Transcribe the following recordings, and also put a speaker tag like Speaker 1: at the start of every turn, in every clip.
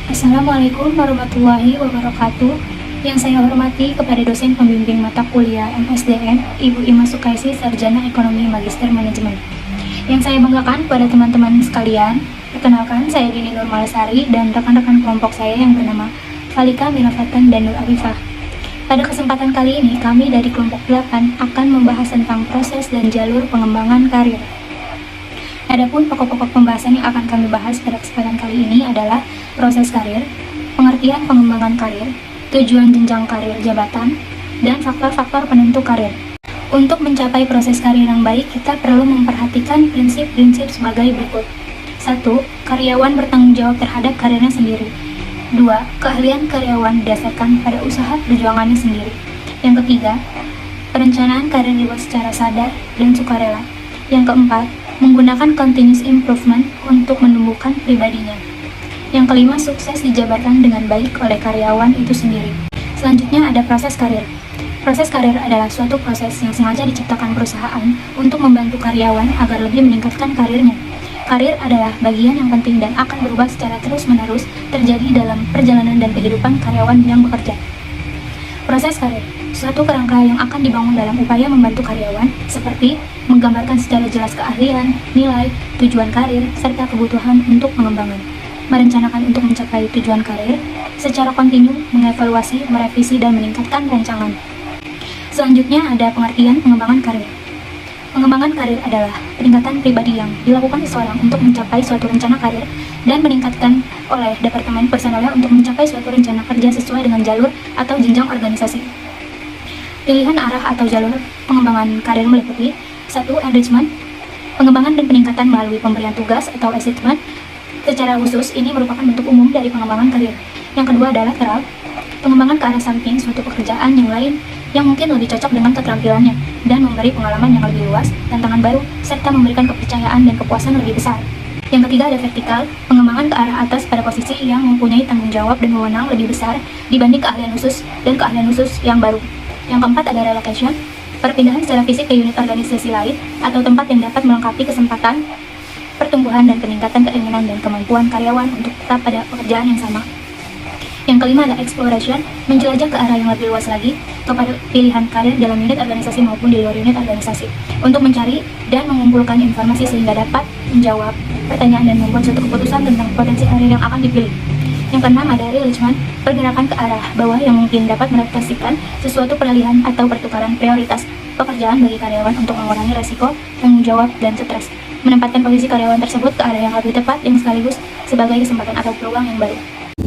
Speaker 1: Assalamualaikum warahmatullahi wabarakatuh. Yang saya hormati kepada dosen pembimbing mata kuliah MSDM, Ibu Ima Sukaisi, Sarjana Ekonomi Magister Manajemen. Yang saya banggakan pada teman-teman sekalian, perkenalkan saya Dini Nurmalasari dan rekan-rekan kelompok saya yang bernama Falika Mirafatan dan Nur Afifah. Pada kesempatan kali ini, kami dari kelompok 8 akan membahas tentang proses dan jalur pengembangan karir. Adapun pokok-pokok pembahasan yang akan kami bahas pada kesempatan kali ini adalah proses karir, pengertian pengembangan karir, tujuan jenjang karir jabatan, dan faktor-faktor penentu karir. Untuk mencapai proses karir yang baik, kita perlu memperhatikan prinsip-prinsip sebagai berikut. 1. Karyawan bertanggung jawab terhadap karirnya sendiri. 2. Keahlian karyawan didasarkan pada usaha perjuangannya sendiri. Yang ketiga, perencanaan karir dibuat secara sadar dan sukarela. Yang keempat, menggunakan continuous improvement untuk menumbuhkan pribadinya. Yang kelima, sukses di jabatan dengan baik oleh karyawan itu sendiri. Selanjutnya ada proses karir. Proses karir adalah suatu proses yang sengaja diciptakan perusahaan untuk membantu karyawan agar lebih meningkatkan karirnya. Karir adalah bagian yang penting dan akan berubah secara terus-menerus terjadi dalam perjalanan dan kehidupan karyawan yang bekerja. Proses karir, suatu kerangka yang akan dibangun dalam upaya membantu karyawan, seperti menggambarkan secara jelas keahlian, nilai, tujuan karir, serta kebutuhan untuk pengembangan. Merencanakan untuk mencapai tujuan karir, secara kontinu, mengevaluasi, merevisi, dan meningkatkan rancangan. Selanjutnya ada pengertian pengembangan karir. Pengembangan karir adalah peningkatan pribadi yang dilakukan seseorang untuk mencapai suatu rencana karir dan meningkatkan oleh Departemen Personalnya untuk mencapai suatu rencana kerja sesuai dengan jalur atau jenjang organisasi. Pilihan arah atau jalur pengembangan karir meliputi 1. Enrichment, pengembangan dan peningkatan melalui pemberian tugas atau assignment. Secara khusus, ini merupakan bentuk umum dari pengembangan karir. Yang kedua adalah lateral, pengembangan ke arah samping suatu pekerjaan yang lain yang mungkin lebih cocok dengan keterampilannya dan memberi pengalaman yang lebih luas, tantangan baru, serta memberikan kepercayaan dan kepuasan lebih besar. Yang ketiga ada vertikal, pengembangan ke arah atas pada posisi yang mempunyai tanggung jawab dan wewenang lebih besar dibanding keahlian khusus dan keahlian khusus yang baru. Yang keempat ada relocation, perpindahan secara fisik ke unit organisasi lain atau tempat yang dapat melengkapi kesempatan, pertumbuhan dan peningkatan keinginan dan kemampuan karyawan untuk tetap pada pekerjaan yang sama. Yang kelima ada exploration, menjelajah ke arah yang lebih luas lagi kepada pilihan karir dalam unit organisasi maupun di luar unit organisasi untuk mencari dan mengumpulkan informasi sehingga dapat menjawab pertanyaan dan membuat suatu keputusan tentang potensi karir yang akan dipilih. Yang keenam ada realignment, pergerakan ke arah bawah yang mungkin dapat merefleksikan sesuatu peralihan atau pertukaran prioritas pekerjaan bagi karyawan untuk mengurangi resiko, tanggung jawab, dan stres. Menempatkan posisi karyawan tersebut ke arah yang lebih tepat yang sekaligus sebagai kesempatan atau peluang yang baru.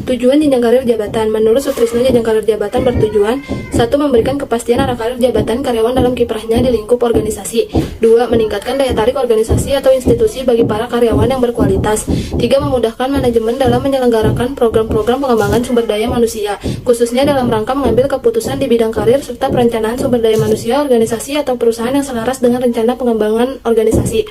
Speaker 2: Tujuan jenjang karir jabatan. Menurut Sutrisno, jenjang karir jabatan bertujuan 1. Memberikan kepastian arah karir jabatan karyawan dalam kiprahnya di lingkup organisasi. 2. Meningkatkan daya tarik organisasi atau institusi bagi para karyawan yang berkualitas. 3. Memudahkan manajemen dalam menyelenggarakan program-program pengembangan sumber daya manusia, khususnya dalam rangka mengambil keputusan di bidang karir serta perencanaan sumber daya manusia, organisasi atau perusahaan yang selaras dengan rencana pengembangan organisasi.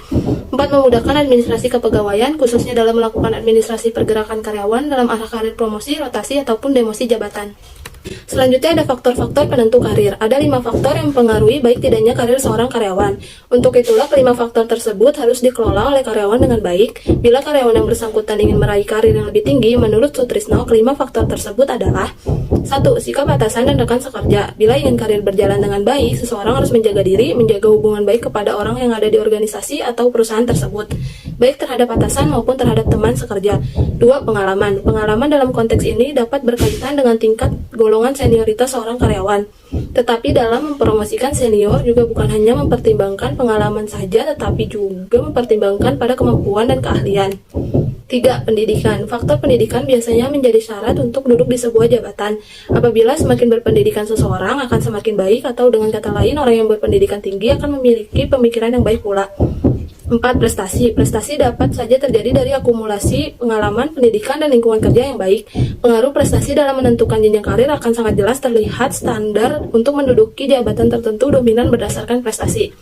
Speaker 2: 4. Memudahkan administrasi kepegawaian, khususnya dalam melakukan administrasi pergerakan karyawan dalam arah karir promosi, rotasi, ataupun demosi jabatan. Selanjutnya ada faktor-faktor penentu karir. Ada 5 faktor yang mempengaruhi baik tidaknya karir seorang karyawan. Untuk itulah kelima faktor tersebut harus dikelola oleh karyawan dengan baik. Bila karyawan yang bersangkutan ingin meraih karir yang lebih tinggi, menurut Sutrisno, kelima faktor tersebut adalah 1. Sikap atasan dan rekan sekerja. Bila ingin karir berjalan dengan baik, seseorang harus menjaga diri, menjaga hubungan baik kepada orang yang ada di organisasi atau perusahaan tersebut, baik terhadap atasan maupun terhadap teman sekerja. 2. Pengalaman. Pengalaman dalam konteks ini dapat berkaitan dengan tingkat golongan senioritas seorang karyawan. Tetapi dalam mempromosikan senior juga bukan hanya mempertimbangkan pengalaman saja, tetapi juga mempertimbangkan pada kemampuan dan keahlian. 3. Pendidikan. Faktor pendidikan biasanya menjadi syarat untuk duduk di sebuah jabatan. Apabila semakin berpendidikan seseorang akan semakin baik, atau dengan kata lain, orang yang berpendidikan tinggi akan memiliki pemikiran yang baik pula. 4. Prestasi. Prestasi dapat saja terjadi dari akumulasi pengalaman, pendidikan, dan lingkungan kerja yang baik. Pengaruh prestasi dalam menentukan jenjang karir akan sangat jelas terlihat standar untuk menduduki jabatan tertentu dominan berdasarkan prestasi.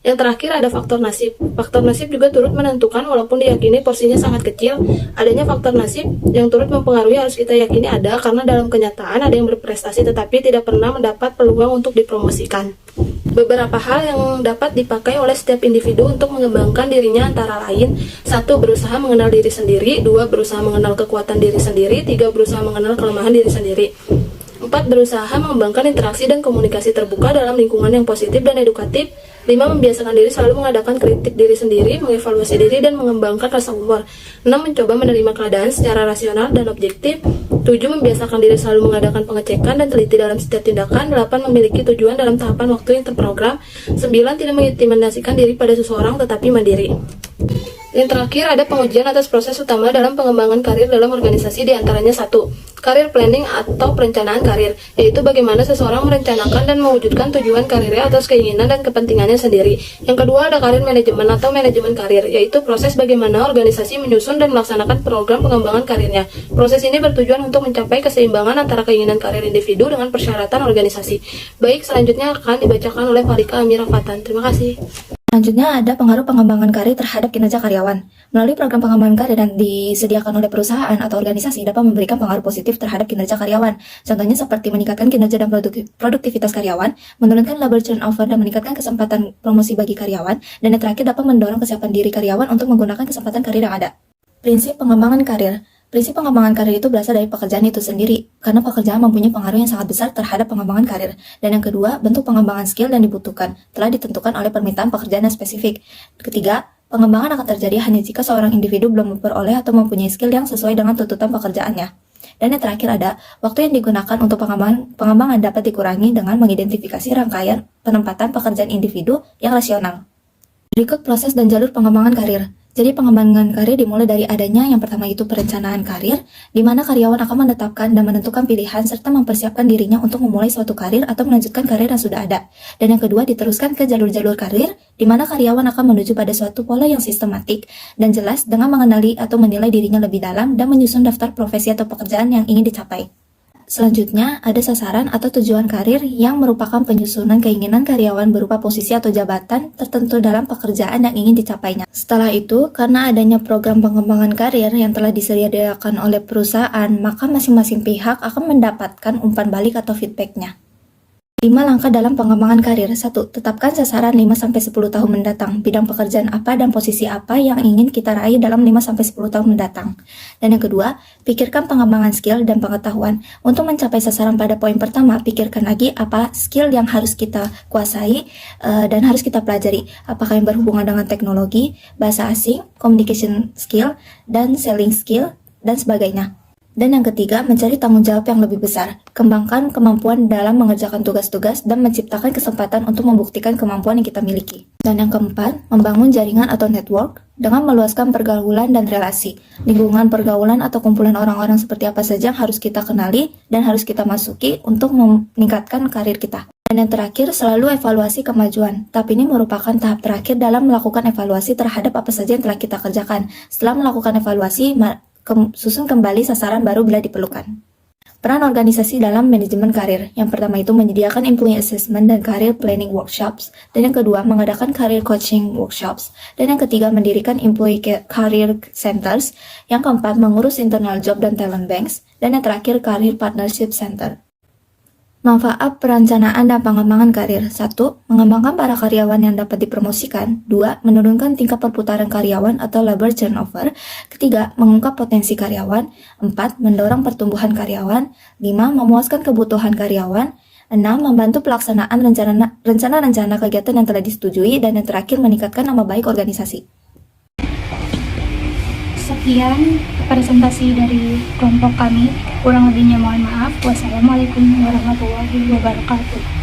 Speaker 2: Yang terakhir ada faktor nasib. Faktor nasib juga turut menentukan, walaupun diyakini porsinya sangat kecil. Adanya faktor nasib yang turut mempengaruhi harus kita yakini ada, karena dalam kenyataan ada yang berprestasi tetapi tidak pernah mendapat peluang untuk dipromosikan. Beberapa hal yang dapat dipakai oleh setiap individu untuk mengembangkan dirinya antara lain: 1. Berusaha mengenal diri sendiri. 2. Berusaha mengenal kekuatan diri sendiri. 3. Berusaha mengenal kelemahan diri sendiri. 4. Berusaha mengembangkan interaksi dan komunikasi terbuka dalam lingkungan yang positif dan edukatif. 5. Membiasakan diri selalu mengadakan kritik diri sendiri, mengevaluasi diri, dan mengembangkan rasa humor. 6. Mencoba menerima keadaan secara rasional dan objektif. 7. Membiasakan diri selalu mengadakan pengecekan dan teliti dalam setiap tindakan. 8. Memiliki tujuan dalam tahapan waktu yang terprogram. 9. Tidak mengintimidasikan diri pada seseorang tetapi mandiri. Yang terakhir, ada pengujian atas proses utama dalam pengembangan karir dalam organisasi, diantaranya 1. Career planning atau perencanaan karir, yaitu bagaimana seseorang merencanakan dan mewujudkan tujuan karirnya atas keinginan dan kepentingannya sendiri. Yang kedua, ada career management atau manajemen karir, yaitu proses bagaimana organisasi menyusun dan melaksanakan program pengembangan karirnya. Proses ini bertujuan untuk mencapai keseimbangan antara keinginan karir individu dengan persyaratan organisasi. Baik, selanjutnya akan dibacakan oleh Farika Amira Fatan. Terima kasih.
Speaker 3: Selanjutnya ada pengaruh pengembangan karir terhadap kinerja karyawan. Melalui program pengembangan karir yang disediakan oleh perusahaan atau organisasi dapat memberikan pengaruh positif terhadap kinerja karyawan. Contohnya seperti meningkatkan kinerja dan produktivitas karyawan, menurunkan labor turnover dan meningkatkan kesempatan promosi bagi karyawan, dan yang terakhir dapat mendorong kesiapan diri karyawan untuk menggunakan kesempatan karir yang ada. Prinsip pengembangan karir. Prinsip pengembangan karir itu berasal dari pekerjaan itu sendiri, karena pekerjaan mempunyai pengaruh yang sangat besar terhadap pengembangan karir. Dan yang kedua, bentuk pengembangan skill yang dibutuhkan telah ditentukan oleh permintaan pekerjaan yang spesifik. Ketiga, pengembangan akan terjadi hanya jika seorang individu belum memperoleh atau mempunyai skill yang sesuai dengan tuntutan pekerjaannya. Dan yang terakhir ada, waktu yang digunakan untuk pengembangan dapat dikurangi dengan mengidentifikasi rangkaian penempatan pekerjaan individu yang rasional. Berikut proses dan jalur pengembangan karir. Jadi pengembangan karir dimulai dari adanya yang pertama itu perencanaan karir, di mana karyawan akan menetapkan dan menentukan pilihan serta mempersiapkan dirinya untuk memulai suatu karir atau melanjutkan karir yang sudah ada. Dan yang kedua diteruskan ke jalur-jalur karir, di mana karyawan akan menuju pada suatu pola yang sistematik dan jelas dengan mengenali atau menilai dirinya lebih dalam dan menyusun daftar profesi atau pekerjaan yang ingin dicapai. Selanjutnya, ada sasaran atau tujuan karir yang merupakan penyusunan keinginan karyawan berupa posisi atau jabatan tertentu dalam pekerjaan yang ingin dicapainya. Setelah itu, karena adanya program pengembangan karir yang telah disediakan oleh perusahaan, maka masing-masing pihak akan mendapatkan umpan balik atau feedbacknya. 5 langkah dalam pengembangan karir. 1. Tetapkan sasaran 5-10 tahun mendatang. Bidang pekerjaan apa dan posisi apa yang ingin kita raih dalam 5-10 tahun mendatang. Dan yang kedua, pikirkan pengembangan skill dan pengetahuan. Untuk mencapai sasaran pada poin pertama, pikirkan lagi apa skill yang harus kita kuasai dan harus kita pelajari. Apakah yang berhubungan dengan teknologi, bahasa asing, communication skill, dan selling skill, dan sebagainya. Dan yang ketiga, mencari tanggung jawab yang lebih besar. Kembangkan kemampuan dalam mengerjakan tugas-tugas dan menciptakan kesempatan untuk membuktikan kemampuan yang kita miliki. Dan yang keempat, membangun jaringan atau network dengan meluaskan pergaulan dan relasi. Lingkungan pergaulan atau kumpulan orang-orang seperti apa saja yang harus kita kenali dan harus kita masuki untuk meningkatkan karir kita. Dan yang terakhir, selalu evaluasi kemajuan. Tahap ini merupakan tahap terakhir dalam melakukan evaluasi terhadap apa saja yang telah kita kerjakan. Setelah melakukan evaluasi, susun kembali sasaran baru bila diperlukan. Peran organisasi dalam manajemen karir. Yang pertama itu menyediakan employee assessment dan career planning workshops. Dan yang kedua, mengadakan career coaching workshops. Dan yang ketiga, mendirikan employee career centers. Yang keempat, mengurus internal job dan talent banks. Dan yang terakhir, career partnership center. Manfaat perencanaan dan pengembangan karir. 1. Mengembangkan para karyawan yang dapat dipromosikan. 2. Menurunkan tingkat perputaran karyawan atau labor turnover. Ketiga, mengungkap potensi karyawan. 4. Mendorong pertumbuhan karyawan. 5. Memuaskan kebutuhan karyawan. 6. Membantu pelaksanaan rencana-rencana kegiatan yang telah disetujui. Dan yang terakhir, meningkatkan nama baik organisasi.
Speaker 1: Sekian presentasi dari kelompok kami. Kurang lebihnya mohon maaf. Wassalamualaikum warahmatullahi wabarakatuh.